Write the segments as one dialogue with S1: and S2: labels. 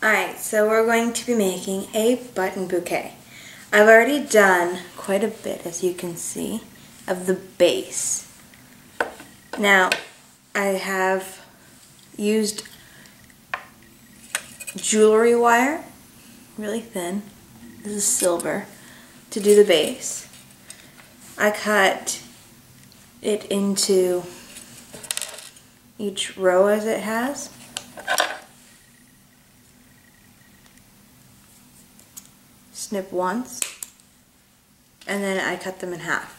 S1: Alright, so we're going to be making a button bouquet. I've already done quite a bit, as you can see, of the base. Now, I have used jewelry wire, really thin, this is silver, to do the base. I cut it into each row as it has. Snip once, and then I cut them in half.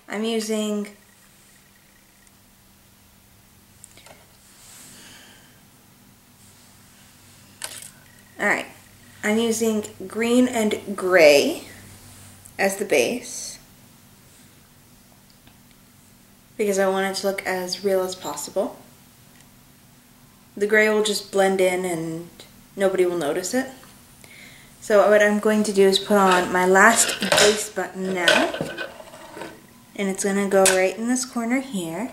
S1: I'm using I'm using green and gray as the base because I want it to look as real as possible. The gray will just blend in and nobody will notice it. So what I'm going to do is put on my last base button now, and it's going to go right in this corner here.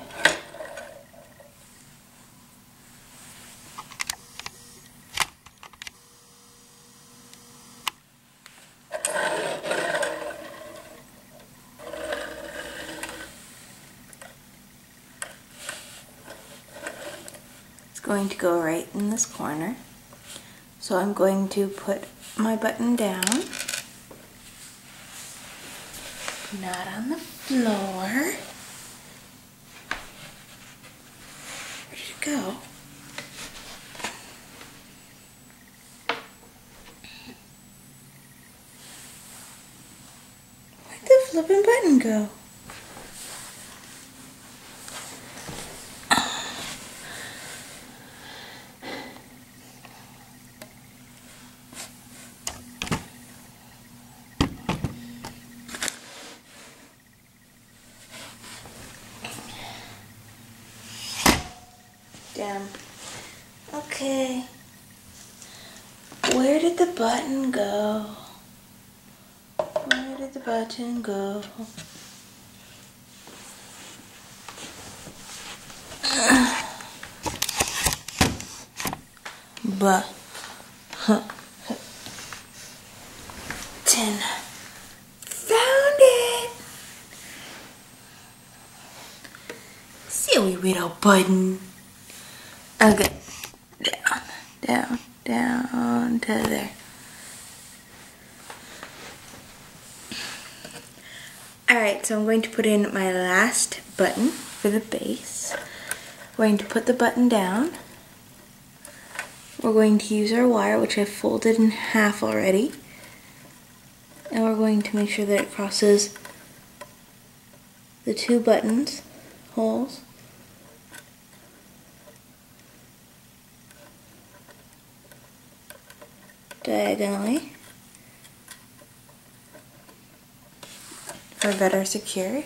S1: Going to go right in this corner. So I'm going to put my button down, not on the floor. Where did it go? Where'd the flipping button go? Damn. Okay. Where did the button go? Where did the button go? Button. Found it! Silly little button. Okay, down to there. Alright, so I'm going to put in my last button for the base. We're going to put the button down. We're going to use our wire, which I've folded in half already. And we're going to make sure that it crosses the two buttons holes. Diagonally for better security.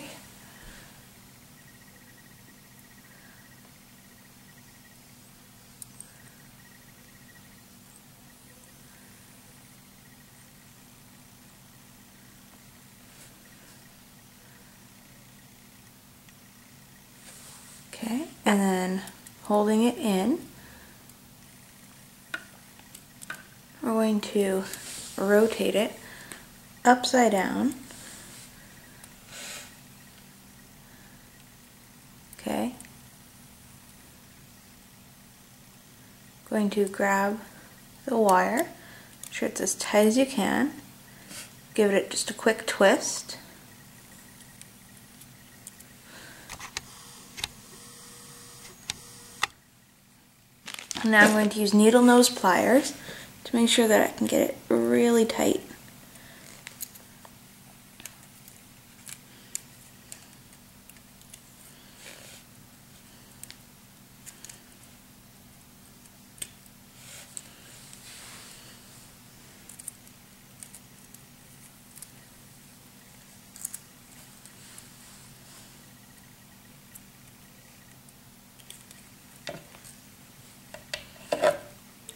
S1: Okay, and then holding it in, we're going to rotate it upside down. Okay. Going to grab the wire, make sure it's as tight as you can. Give it just a quick twist. And now I'm going to use needle nose pliers to make sure that I can get it really tight.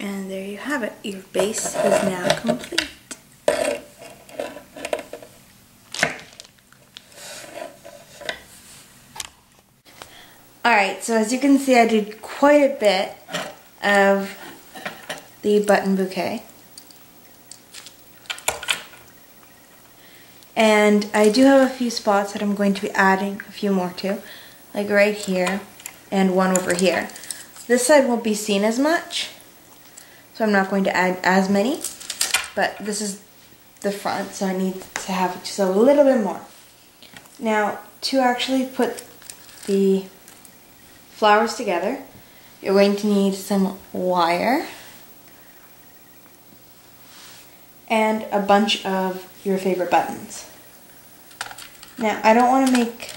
S1: And there you have it. Your base is now complete. Alright, so as you can see, I did quite a bit of the button bouquet. And I do have a few spots that I'm going to be adding a few more to, like right here and one over here. This side won't be seen as much, so I'm not going to add as many, but this is the front, so I need to have just a little bit more. Now, to actually put the flowers together, you're going to need some wire and a bunch of your favorite buttons. Now, I don't want to make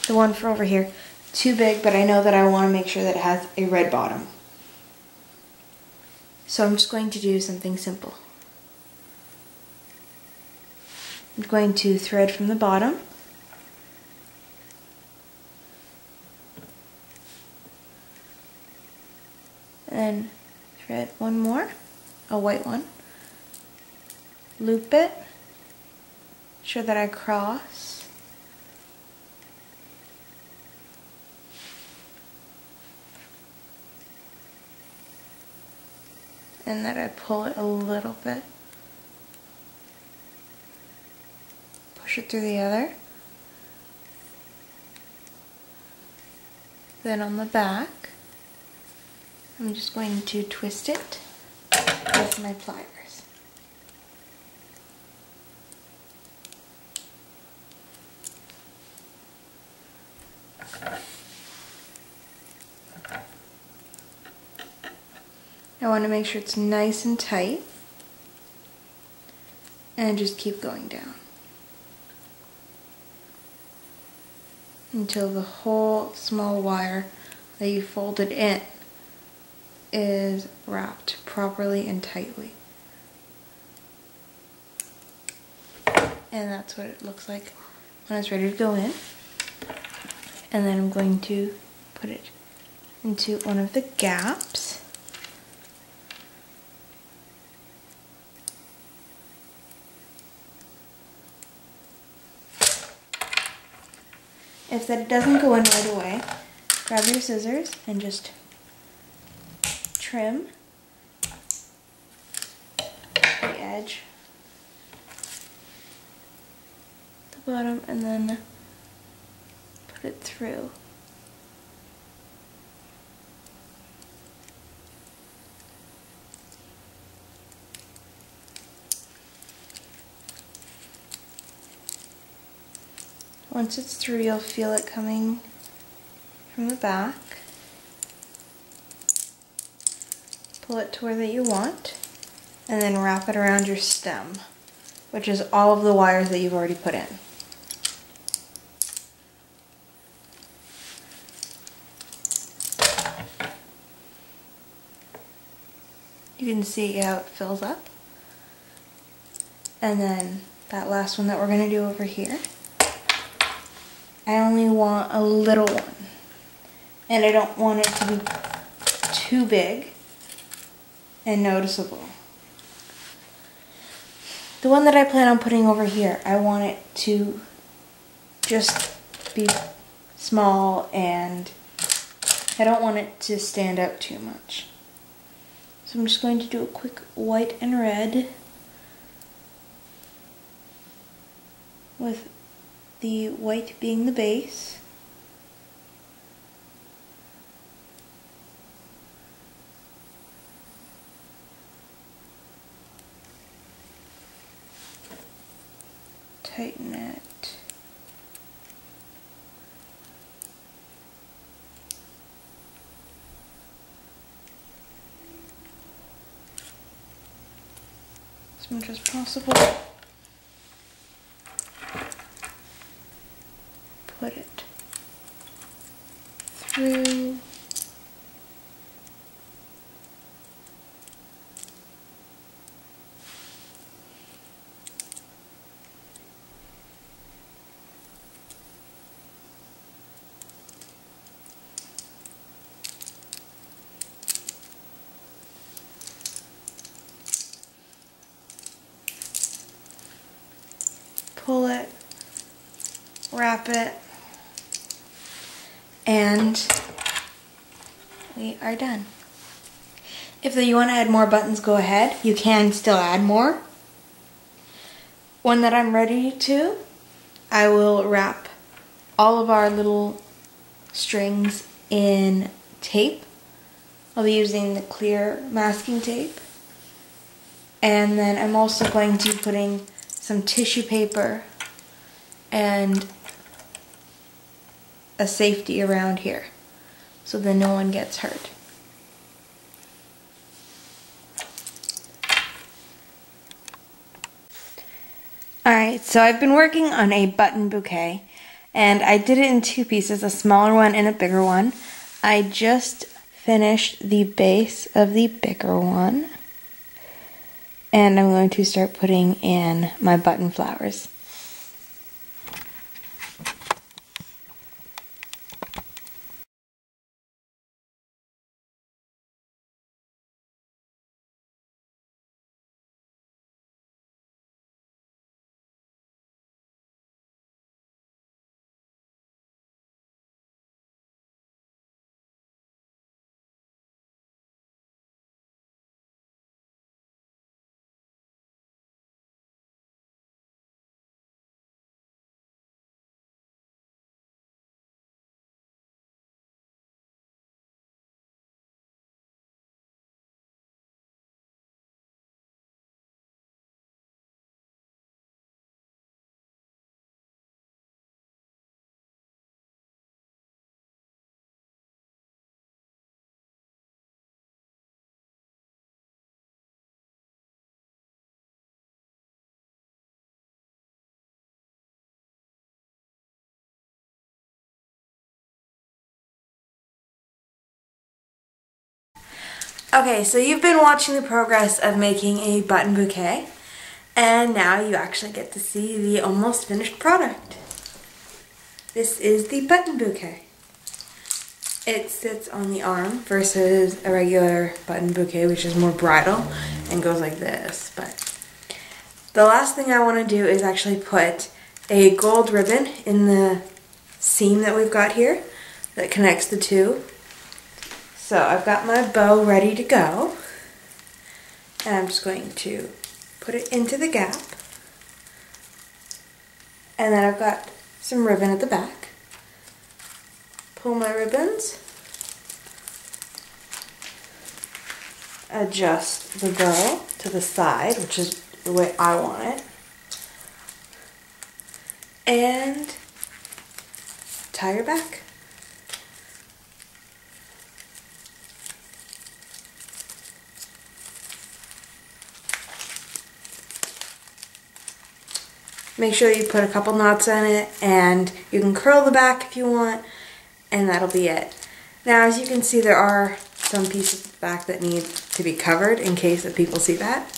S1: the one for over here too big, but I know that I want to make sure that it has a red bottom. So I'm just going to do something simple. I'm going to thread from the bottom. And thread one more, a white one. Loop it, sure that I cross. And that I pull it a little bit. Push it through the other. Then on the back, I'm just going to twist it with my pliers. I want to make sure it's nice and tight, and just keep going down until the whole small wire that you folded in is wrapped properly and tightly. And that's what it looks like when it's ready to go in. And then I'm going to put it into one of the gaps. If that doesn't go in right away, grab your scissors and just trim the edge, the bottom, and then put it through. Once it's through, you'll feel it coming from the back. Pull it to where that you want, and then wrap it around your stem, which is all of the wires that you've already put in. You can see how it fills up. And then that last one that we're going to do over here, I only want a little one, and I don't want it to be too big and noticeable. The one that I plan on putting over here, I want it to just be small, and I don't want it to stand out too much. So I'm just going to do a quick white and red with the white being the base. Tighten it. As much as possible. Put it through. Pull it, wrap it, and we are done. If you want to add more buttons, go ahead. You can still add more. When that I'm ready to, I will wrap all of our little strings in tape. I'll be using the clear masking tape. And then I'm also going to be putting some tissue paper and a safety around here so that no one gets hurt. Alright, so I've been working on a button bouquet, and I did it in two pieces, a smaller one and a bigger one. I just finished the base of the bigger one, and I'm going to start putting in my button flowers. Okay, so you've been watching the progress of making a button bouquet, and now you actually get to see the almost finished product. This is the button bouquet. It sits on the arm versus a regular button bouquet, which is more bridal and goes like this. But the last thing I want to do is actually put a gold ribbon in the seam that we've got here that connects the two. So I've got my bow ready to go, and I'm just going to put it into the gap, and then I've got some ribbon at the back. Pull my ribbons, adjust the bow to the side, which is the way I want it, and tie her back. Make sure you put a couple knots on it, and you can curl the back if you want, and that'll be it. Now, as you can see, there are some pieces of the back that need to be covered in case that people see that.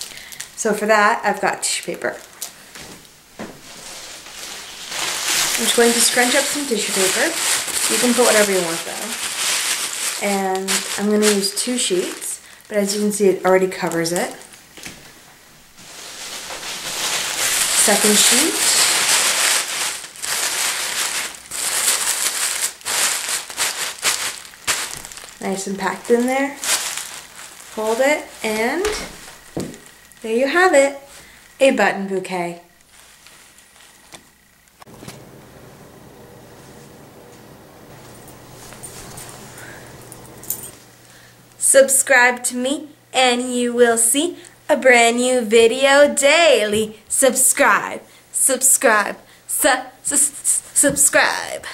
S1: So for that, I've got tissue paper. I'm just going to scrunch up some tissue paper. You can put whatever you want though. And I'm going to use 2 sheets, but as you can see, it already covers it. Second sheet. Nice and packed in there. Hold it, and there you have it, a button bouquet. Subscribe to me and you will see a brand new video daily. Subscribe, subscribe, subscribe.